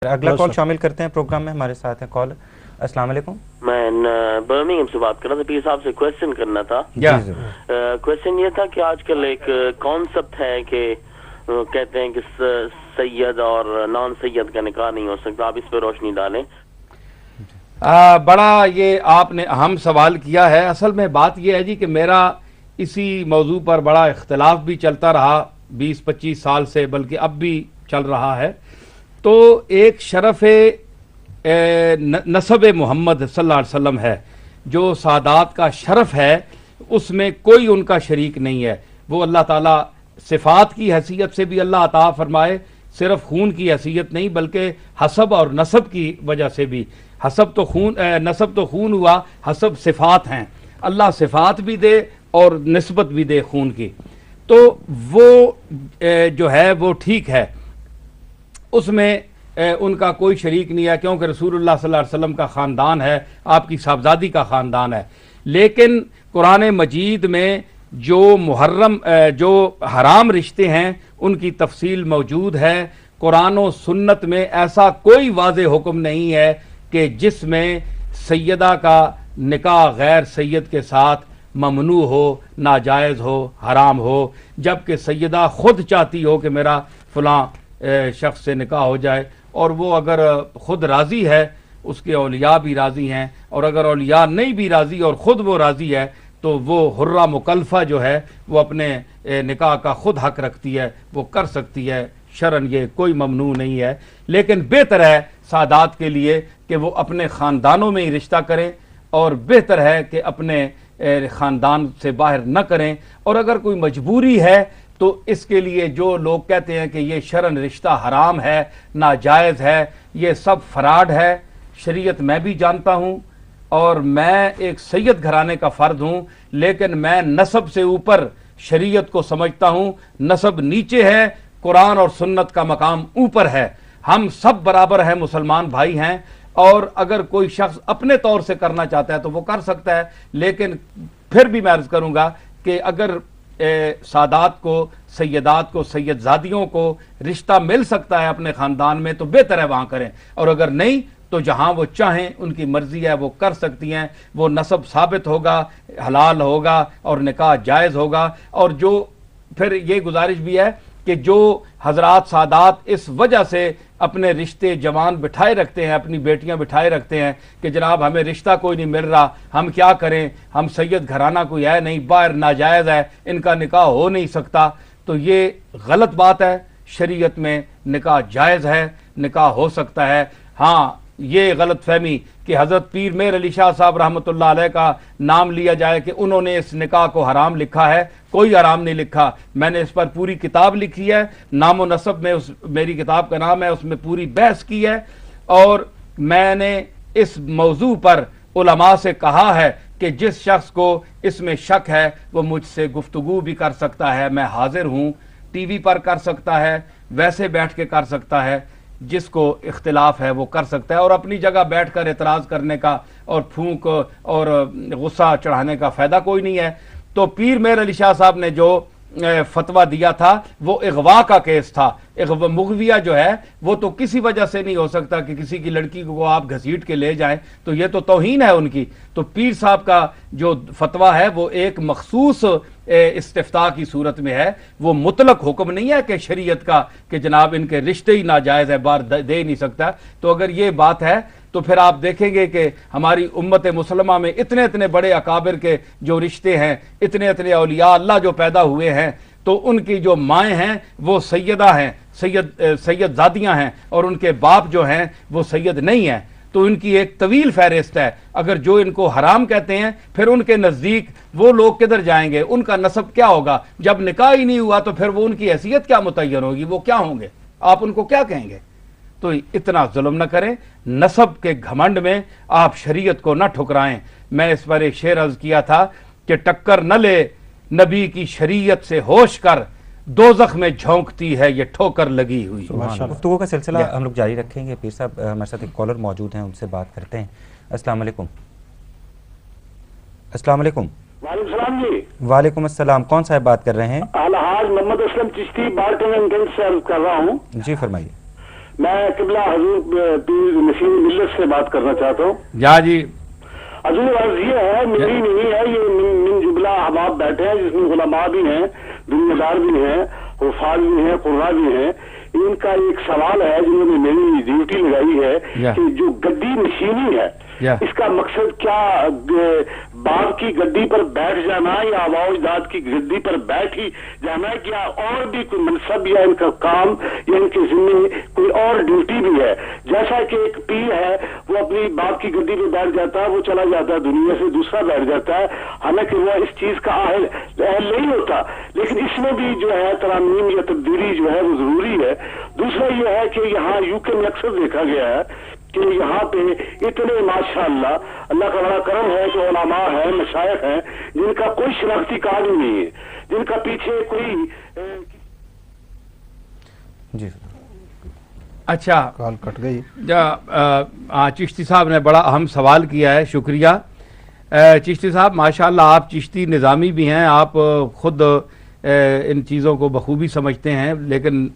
اگلا کال شامل کرتے ہیں پروگرام میں. ہمارے ساتھ ہیں کال. السلام علیکم. میں برمنگھم سے بات کر رہا تھا. پیر صاحب سے کویسچن کرنا تھا. کویسچن یہ تھا کہ آج کل ایک کانسیپٹ ہے کہ کہتے ہیں کہ سید اور نان سید کا نکاح نہیں ہو سکتا. آپ اس پہ روشنی ڈالیں. بڑا یہ آپ نے اہم سوال کیا ہے. اصل میں بات یہ ہے جی کہ میرا اسی موضوع پر بڑا اختلاف بھی چلتا رہا 20-25 سال سے، بلکہ اب بھی چل رہا ہے. تو ایک شرف نسب محمد صلی اللہ علیہ وسلم ہے جو سادات کا شرف ہے، اس میں کوئی ان کا شریک نہیں ہے. وہ اللہ تعالیٰ صفات کی حیثیت سے بھی اللہ عطا فرمائے، صرف خون کی حیثیت نہیں بلکہ حسب اور نسب کی وجہ سے بھی. حسب تو خون، نسب تو خون ہوا، حسب صفات ہیں. اللہ صفات بھی دے اور نسبت بھی دے خون کی. تو وہ جو ہے وہ ٹھیک ہے، اس میں ان کا کوئی شریک نہیں ہے، کیونکہ رسول اللہ صلی اللہ علیہ وسلم کا خاندان ہے، آپ کی صاحبزادی کا خاندان ہے. لیکن قرآن مجید میں جو محرم جو حرام رشتے ہیں ان کی تفصیل موجود ہے. قرآن و سنت میں ایسا کوئی واضح حکم نہیں ہے کہ جس میں سیدہ کا نکاح غیر سید کے ساتھ ممنوع ہو، ناجائز ہو، حرام ہو، جبکہ سیدہ خود چاہتی ہو کہ میرا فلاں شخص سے نکاح ہو جائے، اور وہ اگر خود راضی ہے، اس کے اولیاء بھی راضی ہیں، اور اگر اولیاء نہیں بھی راضی اور خود وہ راضی ہے تو وہ حرہ مکلفہ جو ہے وہ اپنے نکاح کا خود حق رکھتی ہے، وہ کر سکتی ہے. شرعاً یہ کوئی ممنوع نہیں ہے. لیکن بہتر ہے سادات کے لیے کہ وہ اپنے خاندانوں میں ہی رشتہ کریں، اور بہتر ہے کہ اپنے خاندان سے باہر نہ کریں. اور اگر کوئی مجبوری ہے تو اس کے لیے جو لوگ کہتے ہیں کہ یہ شرعاً رشتہ حرام ہے، ناجائز ہے، یہ سب فراڈ ہے. شریعت میں بھی جانتا ہوں، اور میں ایک سید گھرانے کا فرد ہوں، لیکن میں نسب سے اوپر شریعت کو سمجھتا ہوں. نسب نیچے ہے، قرآن اور سنت کا مقام اوپر ہے. ہم سب برابر ہیں، مسلمان بھائی ہیں، اور اگر کوئی شخص اپنے طور سے کرنا چاہتا ہے تو وہ کر سکتا ہے. لیکن پھر بھی میں عرض کروں گا کہ اگر سادات کو، سیدات کو، سید زادیوں کو رشتہ مل سکتا ہے اپنے خاندان میں تو بہتر ہے وہاں کریں، اور اگر نہیں تو جہاں وہ چاہیں، ان کی مرضی ہے، وہ کر سکتی ہیں. وہ نسب ثابت ہوگا، حلال ہوگا اور نکاح جائز ہوگا. اور جو پھر یہ گزارش بھی ہے کہ جو حضرات سادات اس وجہ سے اپنے رشتے جوان بٹھائے رکھتے ہیں، اپنی بیٹیاں بٹھائے رکھتے ہیں کہ جناب ہمیں رشتہ کوئی نہیں مل رہا، ہم کیا کریں، ہم سید گھرانہ کوئی ہے نہیں، باہر ناجائز ہے، ان کا نکاح ہو نہیں سکتا، تو یہ غلط بات ہے. شریعت میں نکاح جائز ہے، نکاح ہو سکتا ہے. ہاں یہ غلط فہمی کہ حضرت پیر میر علی شاہ صاحب رحمۃ اللہ علیہ کا نام لیا جائے کہ انہوں نے اس نکاح کو حرام لکھا ہے، کوئی حرام نہیں لکھا. میں نے اس پر پوری کتاب لکھی ہے، نام و نسب میں میری کتاب کا نام ہے، اس میں پوری بحث کی ہے. اور میں نے اس موضوع پر علماء سے کہا ہے کہ جس شخص کو اس میں شک ہے وہ مجھ سے گفتگو بھی کر سکتا ہے، میں حاضر ہوں. ٹی وی پر کر سکتا ہے، ویسے بیٹھ کے کر سکتا ہے، جس کو اختلاف ہے وہ کر سکتا ہے. اور اپنی جگہ بیٹھ کر اعتراض کرنے کا اور پھونک اور غصہ چڑھانے کا فائدہ کوئی نہیں ہے. تو پیر میر علی شاہ صاحب نے جو فتویٰ دیا تھا وہ اغوا کا کیس تھا. مغویہ جو ہے وہ تو کسی وجہ سے نہیں ہو سکتا کہ کسی کی لڑکی کو آپ گھسیٹ کے لے جائیں، تو یہ تو توہین ہے ان کی. تو پیر صاحب کا جو فتویٰ ہے وہ ایک مخصوص استفتاء کی صورت میں ہے، وہ مطلق حکم نہیں ہے کہ شریعت کا کہ جناب ان کے رشتے ہی ناجائز ہے، بار دے نہیں سکتا. تو اگر یہ بات ہے تو پھر آپ دیکھیں گے کہ ہماری امت مسلمہ میں اتنے اتنے بڑے اکابر کے جو رشتے ہیں، اتنے اتنے اولیاء اللہ جو پیدا ہوئے ہیں، تو ان کی جو مائیں ہیں وہ سیدہ ہیں، سید زادیاں ہیں، اور ان کے باپ جو ہیں وہ سید نہیں ہیں. تو ان کی ایک طویل فہرست ہے. اگر جو ان کو حرام کہتے ہیں پھر ان کے نزدیک وہ لوگ کدھر جائیں گے، ان کا نسب کیا ہوگا؟ جب نکاح ہی نہیں ہوا تو پھر وہ ان کی حیثیت کیا متعین ہوگی، وہ کیا ہوں گے، آپ ان کو کیا کہیں گے؟ تو اتنا ظلم نہ کریں. نسب کے گھمنڈ میں آپ شریعت کو نہ ٹھکرائیں. میں اس پر ایک شعر عرض کیا تھا کہ ٹکر نہ لے نبی کی شریعت سے ہوش کر، دوزخ میں جھونکتی ہے یہ ٹھوکر لگی ہوئی. گفتگو کا سلسلہ ہم لوگ جاری رکھیں گے. پیر صاحب ہمارے ساتھ ایک کالر موجود ہیں، ان سے بات کرتے ہیں. السلام علیکم. السلام علیکم. وعلیکم السلام جی. وعلیکم السلام. کون صاحب بات کر رہے ہیں؟ الحاج محمد اسلم چشتی بارٹن گنج سے عرض کر رہا ہوں. جی فرمائیے. میں قبلہ حضور پیر نشین ملت سے بات کرنا چاہتا ہوں. جا جی حضور عرض یہ ہے، میری نہیں ہے، یہ من جبلہ احباب بیٹھے ہیں جس میں علماء بھی ہیں، دنیا دار بھی ہیں، حفاظ بھی ہیں، قرآن بھی ہیں. ان کا ایک سوال ہے جنہوں نے میری ڈیوٹی لگائی ہے کہ جو گدی نشینی ہے اس کا مقصد کیا باپ کی گدی پر بیٹھ جانا یا آباء و اجداد کی گدی پر بیٹھ ہی جانا ہے، کیا اور بھی کوئی منصب یا ان کا کام یا ان کے ذمہ کوئی اور ڈیوٹی بھی ہے؟ جیسا کہ ایک پیر ہے وہ اپنی باپ کی گدی پہ بیٹھ جاتا ہے، وہ چلا جاتا ہے دنیا سے، دوسرا بیٹھ جاتا ہے، حالانکہ وہ اس چیز کا اہل نہیں ہوتا. لیکن اس میں بھی جو ہے ترامیم یا تبدیلی جو ہے وہ ضروری ہے. دوسرا یہ ہے کہ یہاں یو کے میں اکثر دیکھا گیا ہے کہ یہاں پہ اتنے ماشاءاللہ اللہ کا بڑا کرم ہے کہ علماء ہیں، مشائخ ہیں، جن کا کوئی شناختی کارڈ ہی نہیں ہے، جن کا پیچھے کوئی جی اچھا کال کٹ گئی. چشتی صاحب نے بڑا اہم سوال کیا ہے، شکریہ. چشتی صاحب ماشاءاللہ آپ چشتی نظامی بھی ہیں، آپ خود ان چیزوں کو بخوبی سمجھتے ہیں، لیکن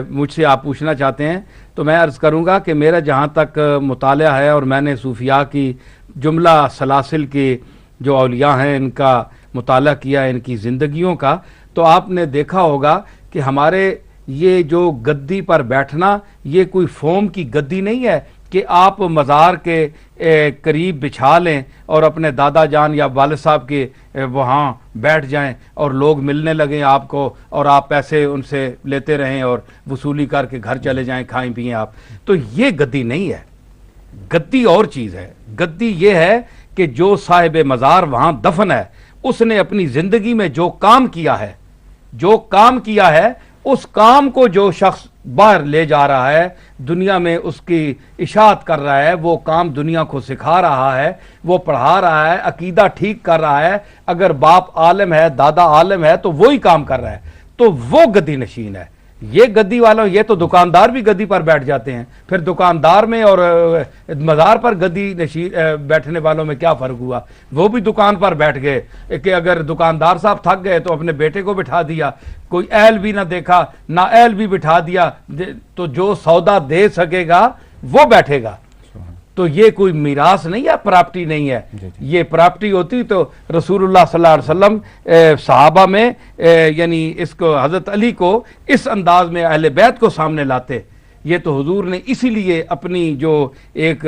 مجھ سے آپ پوچھنا چاہتے ہیں تو میں عرض کروں گا کہ میرا جہاں تک مطالعہ ہے اور میں نے صوفیاء کی جملہ سلاسل کے جو اولیاء ہیں ان کا مطالعہ کیا، ان کی زندگیوں کا، تو آپ نے دیکھا ہوگا کہ ہمارے یہ جو گدی پر بیٹھنا یہ کوئی فوم کی گدی نہیں ہے کہ آپ مزار کے قریب بچھا لیں اور اپنے دادا جان یا والد صاحب کے وہاں بیٹھ جائیں اور لوگ ملنے لگیں آپ کو اور آپ پیسے ان سے لیتے رہیں اور وصولی کر کے گھر چلے جائیں، کھائیں پئیں آپ. تو یہ گدی نہیں ہے. گدی اور چیز ہے. گدی یہ ہے کہ جو صاحب مزار وہاں دفن ہے اس نے اپنی زندگی میں جو کام کیا ہے اس کام کو جو شخص باہر لے جا رہا ہے، دنیا میں اس کی اشاعت کر رہا ہے، وہ کام دنیا کو سکھا رہا ہے، وہ پڑھا رہا ہے، عقیدہ ٹھیک کر رہا ہے. اگر باپ عالم ہے، دادا عالم ہے تو وہی کام کر رہا ہے، تو وہ گدی نشین ہے. یہ گدی والوں، یہ تو دکاندار بھی گدی پر بیٹھ جاتے ہیں، پھر دکاندار میں اور مزار پر گدی نشین بیٹھنے والوں میں کیا فرق ہوا؟ وہ بھی دکان پر بیٹھ گئے کہ اگر دکاندار صاحب تھک گئے تو اپنے بیٹے کو بٹھا دیا، کوئی اہل بھی نہ دیکھا، نہ اہل بھی بٹھا دیا، تو جو سودا دے سکے گا وہ بیٹھے گا. تو یہ کوئی میراث نہیں ہے، پراپرٹی نہیں ہے. یہ پراپرٹی ہوتی تو رسول اللہ صلی اللہ علیہ وسلم صحابہ میں یعنی اس کو حضرت علی کو اس انداز میں اہل بیت کو سامنے لاتے. یہ تو حضور نے اسی لیے اپنی جو ایک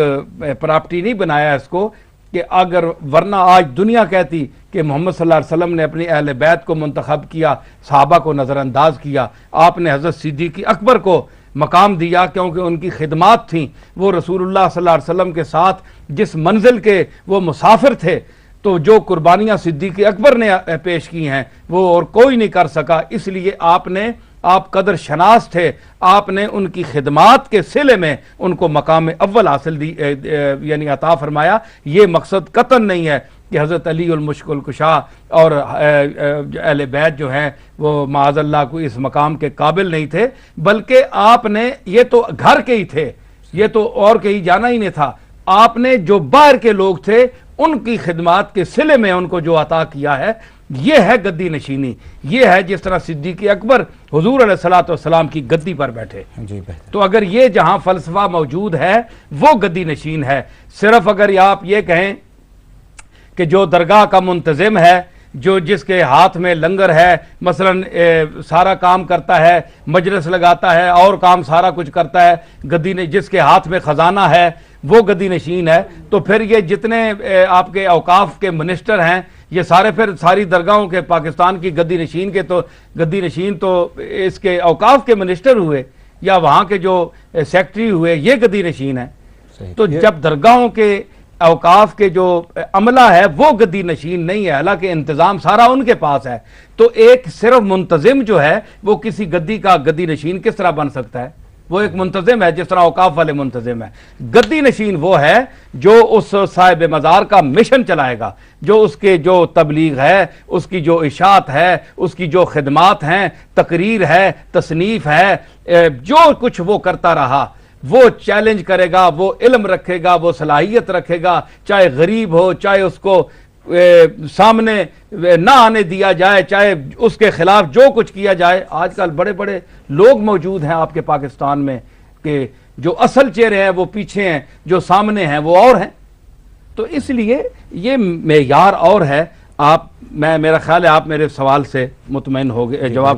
پراپرٹی نہیں بنایا اس کو کہ اگر ورنہ آج دنیا کہتی کہ محمد صلی اللہ علیہ وسلم نے اپنی اہل بیت کو منتخب کیا، صحابہ کو نظر انداز کیا. آپ نے حضرت صدیق اکبر کو مقام دیا کیونکہ ان کی خدمات تھیں، وہ رسول اللہ صلی اللہ علیہ وسلم کے ساتھ جس منزل کے وہ مسافر تھے، تو جو قربانیاں صدیق اکبر نے پیش کی ہیں وہ اور کوئی نہیں کر سکا. اس لیے آپ قدر شناس تھے، آپ نے ان کی خدمات کے صلے میں ان کو مقام اول حاصل یعنی عطا فرمایا. یہ مقصد قطعاً نہیں ہے کہ حضرت علی المشکل کشا اور اہل بیت جو ہیں وہ معاذ اللہ کو اس مقام کے قابل نہیں تھے، بلکہ آپ نے یہ تو گھر کے ہی تھے، یہ تو اور کہیں جانا ہی نہیں تھا. آپ نے جو باہر کے لوگ تھے ان کی خدمات کے صلے میں ان کو جو عطا کیا ہے، یہ ہے گدی نشینی. یہ ہے جس طرح صدیق اکبر حضور علیہ الصلوۃ والسلام کی گدی پر بیٹھے. تو اگر یہ جہاں فلسفہ موجود ہے وہ گدی نشین ہے. صرف اگر آپ یہ کہیں کہ جو درگاہ کا منتظم ہے، جو جس کے ہاتھ میں لنگر ہے، مثلا سارا کام کرتا ہے، مجلس لگاتا ہے اور کام سارا کچھ کرتا ہے، گدی نے جس کے ہاتھ میں خزانہ ہے وہ گدی نشین ہے، تو پھر یہ جتنے آپ کے اوقاف کے منسٹر ہیں یہ سارے پھر ساری درگاہوں کے پاکستان کی گدی نشین تو اس کے اوقاف کے منسٹر ہوئے یا وہاں کے جو سیکٹری ہوئے، یہ گدی نشین ہے. تو جب درگاہوں کے اوقاف کے جو عملہ ہے وہ گدی نشین نہیں ہے، حالانکہ انتظام سارا ان کے پاس ہے. تو ایک صرف منتظم جو ہے وہ کسی گدی کا گدی نشین کس طرح بن سکتا ہے؟ وہ ایک منتظم ہے جس طرح اوقاف والے منتظم ہے. گدی نشین وہ ہے جو اس صاحب مزار کا مشن چلائے گا، جو اس کے جو تبلیغ ہے، اس کی جو اشاعت ہے، اس کی جو خدمات ہیں، تقریر ہے، تصنیف ہے، جو کچھ وہ کرتا رہا وہ چیلنج کرے گا، وہ علم رکھے گا، وہ صلاحیت رکھے گا، چاہے غریب ہو، چاہے اس کو سامنے نہ آنے دیا جائے، چاہے اس کے خلاف جو کچھ کیا جائے. آج کل بڑے بڑے لوگ موجود ہیں آپ کے پاکستان میں کہ جو اصل چہرے ہیں وہ پیچھے ہیں، جو سامنے ہیں وہ اور ہیں. تو اس لیے یہ معیار اور ہے. میرا خیال ہے آپ میرے سوال سے مطمئن ہو گئے، جواب